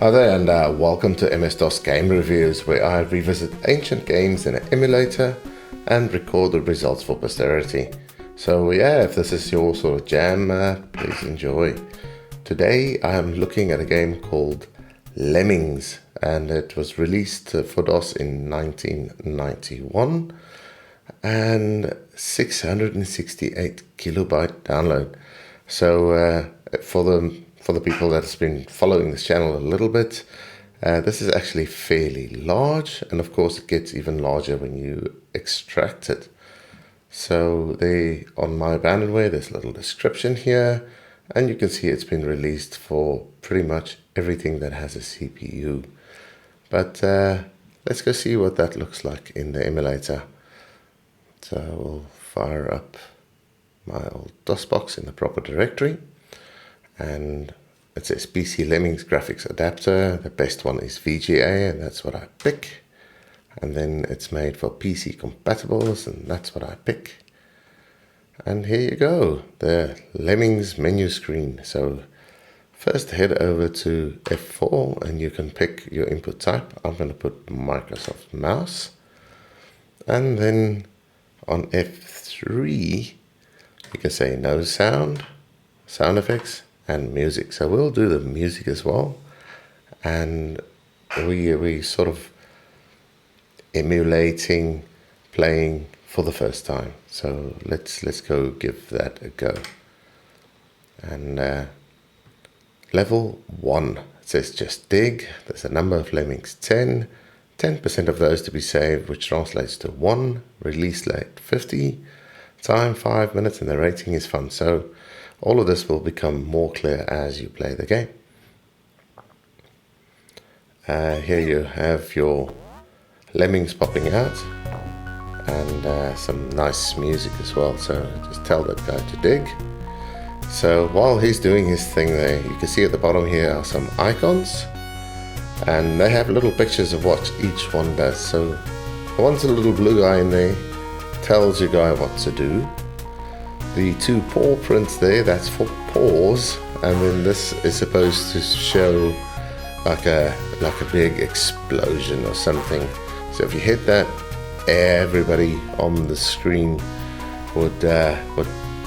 Hi there, and welcome to MS-DOS Game Reviews, where I revisit ancient games in an emulator and record the results for posterity. So yeah, if this is your sort of jam, please enjoy. Today I am looking at a game called Lemmings, and it was released for DOS in 1991 and 668 kilobyte download. So for the people that's been following this channel a little bit, this is actually fairly large, and of course it gets even larger when you extract it. So on my abandonware, there's a little description here, and you can see it's been released for pretty much everything that has a CPU. But let's go see what that looks like in the emulator. So we'll fire up my old DOS box in the proper directory, and it says PC Lemmings graphics adapter. The best one is VGA, and that's what I pick. And then it's made for PC compatibles, and that's what I pick. And here you go, the Lemmings menu screen. So first head over to F4 and you can pick your input type. I'm going to put Microsoft Mouse. And then on F3 you can say no sound, sound effects, and music. So we'll do the music as well, and we sort of emulating playing for the first time. So let's go give that a go. And level 1, it says just dig. There's a number of lemmings, 10% of those to be saved, which translates to 1. Release date 50, time 5 minutes, and the rating is fun. So all of this will become more clear as you play the game. Here you have your lemmings popping out, and some nice music as well. So just tell that guy to dig. So while he's doing his thing there, you can see at the bottom here are some icons, and they have little pictures of what each one does. So the one's a little blue guy in there, tells your guy what to do. The 2 paw prints there, that's for paws, and then this is supposed to show like a big explosion or something. So if you hit that, everybody on the screen would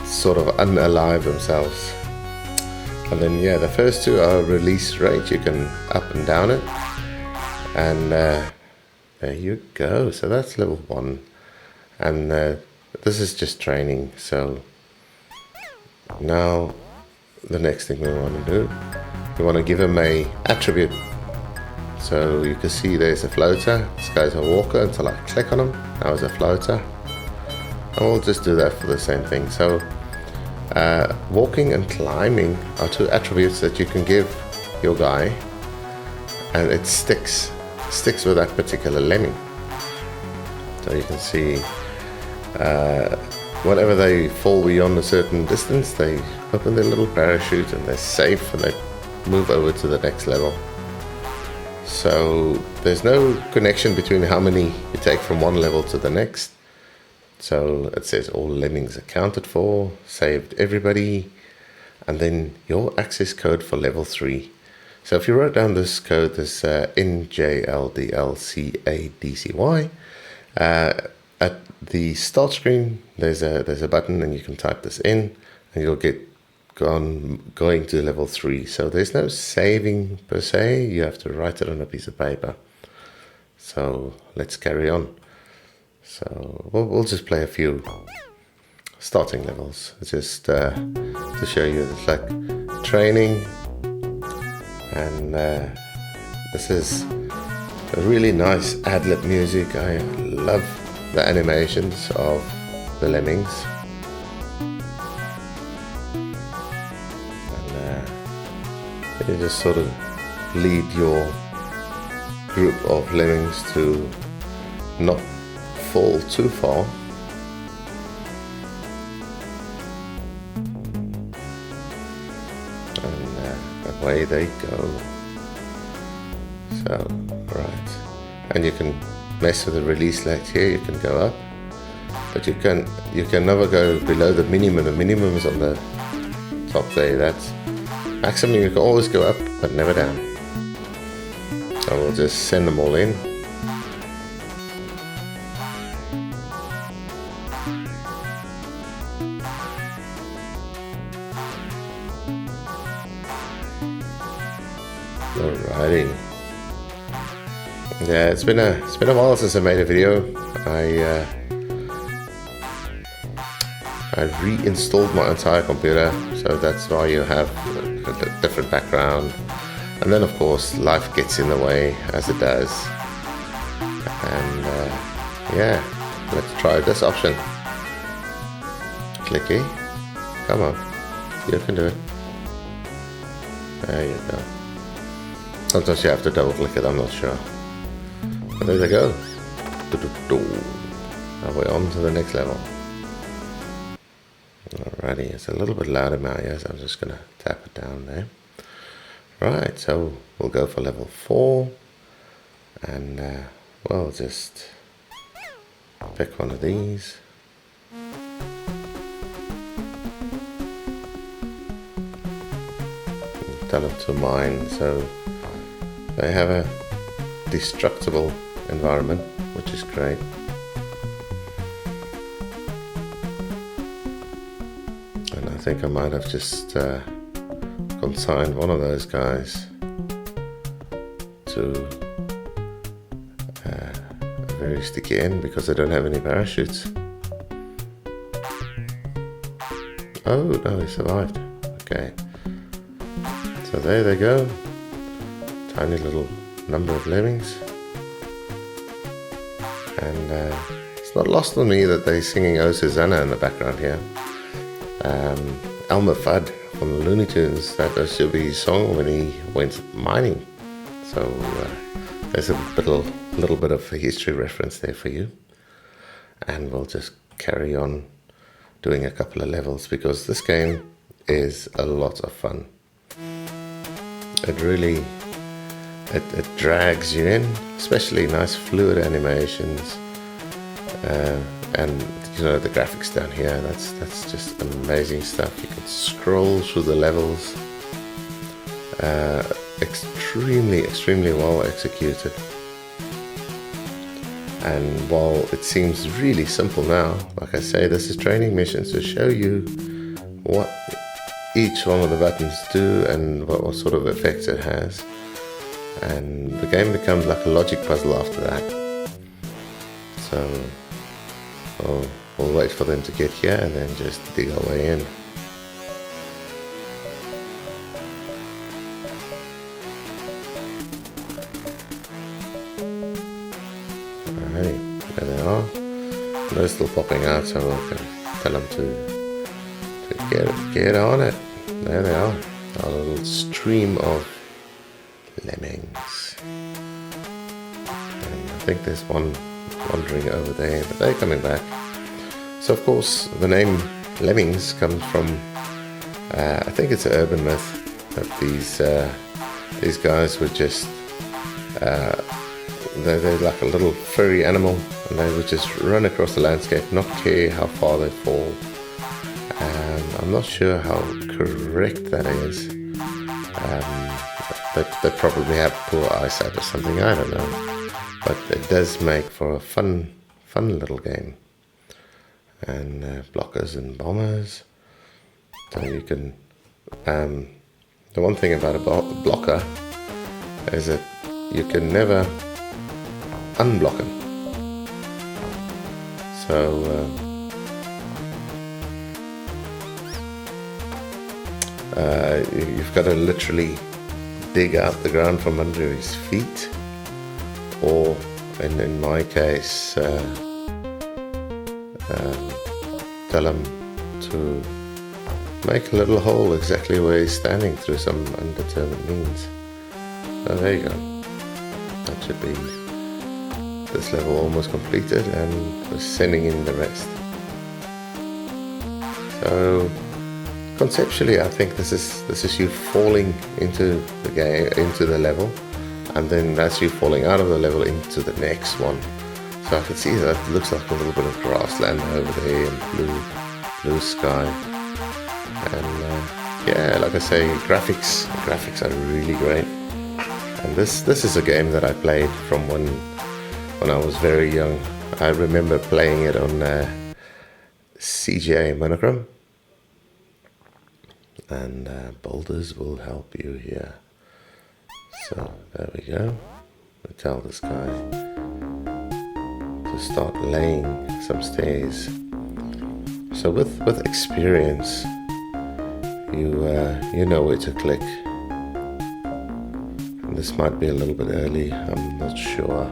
sort of unalive themselves. And then yeah, the first 2 are release rate. You can up and down it, and there you go. So that's level 1, and this is just training. So now the next thing we want to do, we want to give him a attribute. So you can see there's a floater. This guy's a walker until I click on him. Now he's a floater, and we'll just do that for the same thing. So walking and climbing are 2 attributes that you can give your guy, and it sticks with that particular lemming. So you can see whenever they fall beyond a certain distance, they open their little parachute and they're safe, and they move over to the next level. So there's no connection between how many you take from one level to the next. So it says all lemmings accounted for, saved everybody, and then your access code for level 3. So if you wrote down this code, this NJLDLCADCY, at the start screen there's a button, and you can type this in, and you'll get going to level 3. So there's no saving per se, you have to write it on a piece of paper. So let's carry on. So we'll just play a few starting levels, just to show you it's like training. And this is a really nice ad-lib music. I love the animations of the lemmings. You just sort of lead your group of lemmings to not fall too far. And away they go. So, right. And you can mess with the release select here. You can go up, but you can never go below the minimum. The minimum is on the top there. That's maximum. You can always go up, but never down. I will just send them all in. Alrighty. Yeah, it's been a while since I made a video. I reinstalled my entire computer, so that's why you have a different background. And then of course life gets in the way, as it does. And yeah, let's try this option. Clicky. Come on, you can do it. There you go. Sometimes you have to double click it, I'm not sure. But there they go. Now we're on to the next level. Alrighty, it's a little bit loud in my ears, I'm just gonna tap it down there. Right, so we'll go for level 4. And well, just pick one of these. Tell them to mine, so they have a destructible environment, which is great. And I think I might have just consigned one of those guys to a very sticky end because they don't have any parachutes. Oh no, he survived. Okay. So there they go. Tiny little number of lemmings. And it's not lost on me that they're singing Oh Susanna in the background here. Elmer Fudd from the Looney Tunes, that should be his song when he went mining. So there's a little bit of a history reference there for you. And we'll just carry on doing a couple of levels because this game is a lot of fun. It really it drags you in, especially nice fluid animations, and you know the graphics down here. That's just amazing stuff. You can scroll through the levels, extremely well executed. And while it seems really simple now, like I say, this is training missions to show you what each one of the buttons do and what sort of effects it has. And the game becomes like a logic puzzle after that. So we'll wait for them to get here and then just dig our way in. Alright, there they are. They're still popping out, so we can tell them to get on it. There they are, our little stream of lemmings. And I think there's one wandering over there, but they're coming back. So of course the name Lemmings comes from I think it's an urban myth that these guys would just they're like a little furry animal and they would just run across the landscape, not care how far they fall. I'm not sure how correct that is. They probably have poor eyesight or something, I don't know. But it does make for a fun little game. And blockers and bombers. So you can... the one thing about a blocker is that you can never unblock them. So... you've got to literally dig out the ground from under his feet, or in my case tell him to make a little hole exactly where he's standing through some undetermined means. So there you go. That should be this level almost completed, and we're sending in the rest. So conceptually, I think this is you falling into the game, into the level, and then that's you falling out of the level into the next one. So I can see that it looks like a little bit of grassland over there and blue sky. And yeah, like I say, graphics are really great. And this is a game that I played from when I was very young. I remember playing it on CGA Monogram. And boulders will help you here. So there we go. We tell this guy to start laying some stairs. So with experience, you know where to click. And this might be a little bit early, I'm not sure.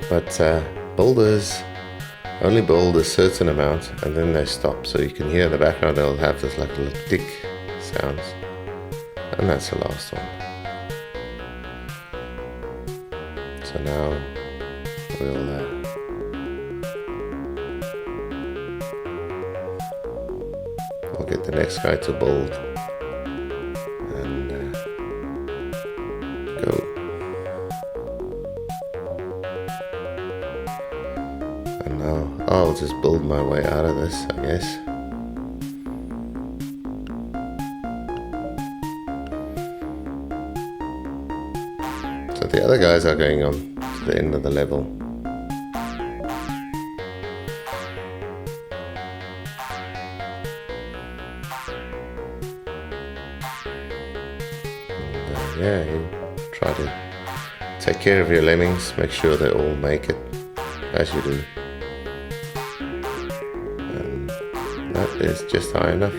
But boulders only build a certain amount and then they stop. So you can hear in the background they'll have this like little tick sounds. And that's the last one. So now we'll get the next guy to build and go. And now I'll just build my way out of this, I guess. So the other guys are going on to the end of the level. And yeah, you try to take care of your lemmings, make sure they all make it, as you do. And that is just high enough.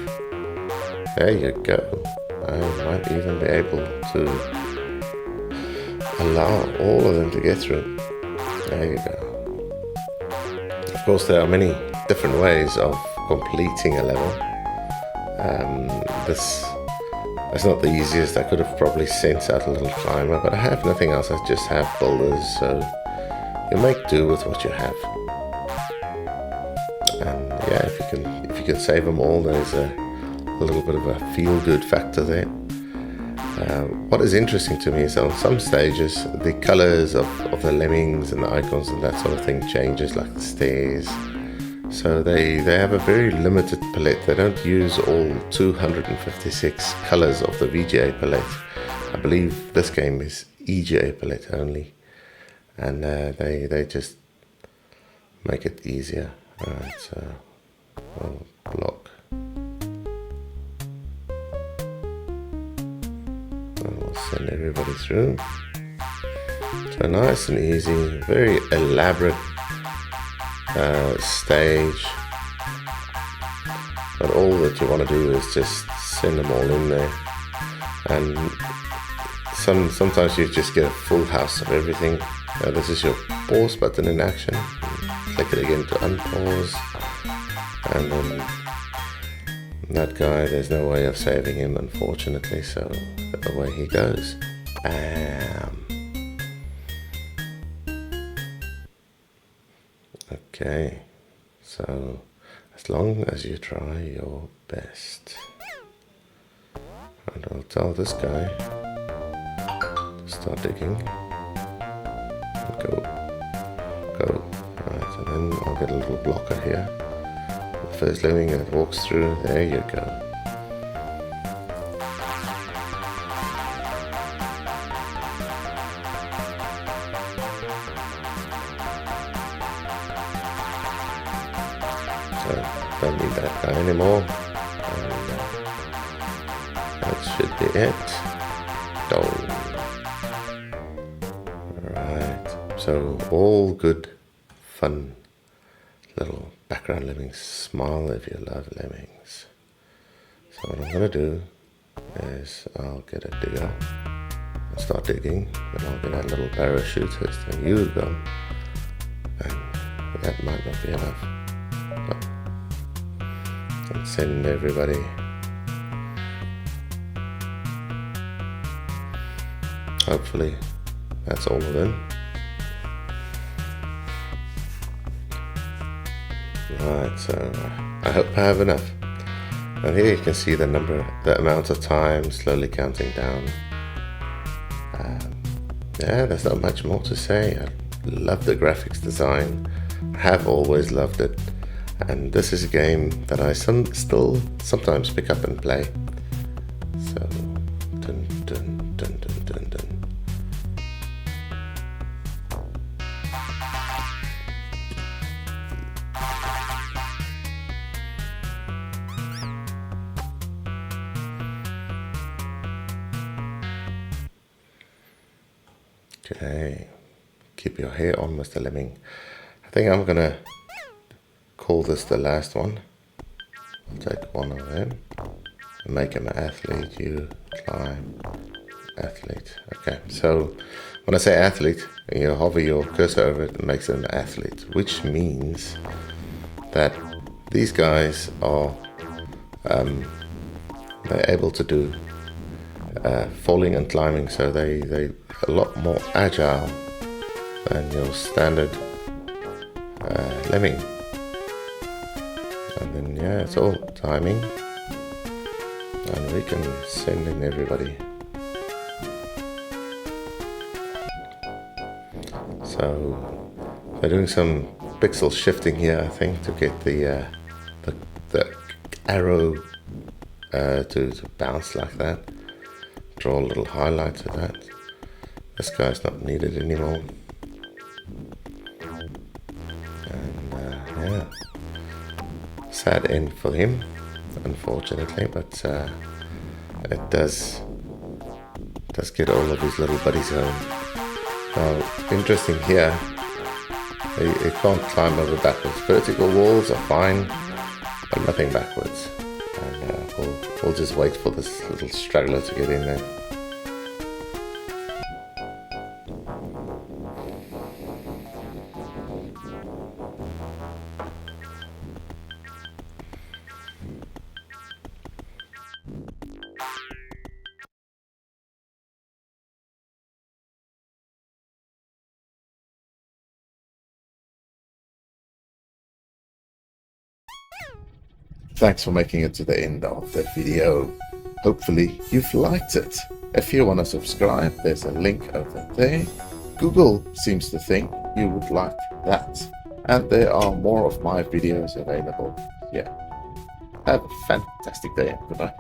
There you go. I might even be able to allow all of them to get through. There you go. Of course, there are many different ways of completing a level. This is not the easiest. I could have probably sent out a little climber, but I have nothing else. I just have boulders, so you make do with what you have. And yeah, if you can save them all, there's a little bit of a feel-good factor there. What is interesting to me is on some stages the colors of the lemmings and the icons and that sort of thing changes, like the stairs. So they have a very limited palette. They don't use all 256 colors of the VGA palette. I believe this game is EGA palette only, and they just make it easier. Alright, so we'll block. We'll send everybody through. So nice and easy, very elaborate stage. But all that you want to do is just send them all in there. And sometimes you just get a full house of everything. This is your pause button in action. Click it again to unpause. And then that guy, there's no way of saving him, unfortunately, so away he goes. Bam! Okay, so as long as you try your best. And I'll tell this guy to start digging. Go. Right, and then I'll get a little blocker here. The first lemming that walks through, there you go. So don't need that guy anymore. And that should be it. Done. Alright, so all good, fun little background lemmings. Smile if you love lemmings. So what I'm going to do is I'll get a digger. I'll start digging, and I'll get a little parachutist, and you go. And that might not be enough. And send everybody. Hopefully that's all of them. Right, so I hope I have enough. And here you can see the amount of time slowly counting down. Yeah, there's not much more to say. I love the graphics design. I have always loved it. And this is a game that I still sometimes pick up and play. So, dun dun dun dun dun dun. Okay. Keep your hair on, Mr. Lemming. I think I'm gonna call this the last one. I'll take one of them and make him an athlete. You climb athlete. Okay, so when I say athlete, you hover your cursor over it and makes it an athlete, which means that these guys are they're able to do falling and climbing, so they a lot more agile than your standard lemming. And then yeah, it's all timing, and we can send in everybody. So they're doing some pixel shifting here, I think, to get the arrow to bounce like that. Draw a little highlight to that. This guy's not needed anymore. And yeah, sad end for him, unfortunately, but it does get all of his little buddies home. Now, interesting here, you can't climb over backwards. Vertical walls are fine, but nothing backwards. And we'll just wait for this little straggler to get in there. Thanks for making it to the end of the video. Hopefully you've liked it. If you want to subscribe, there's a link over there. Google seems to think you would like that. And there are more of my videos available here. Have a fantastic day. Goodbye.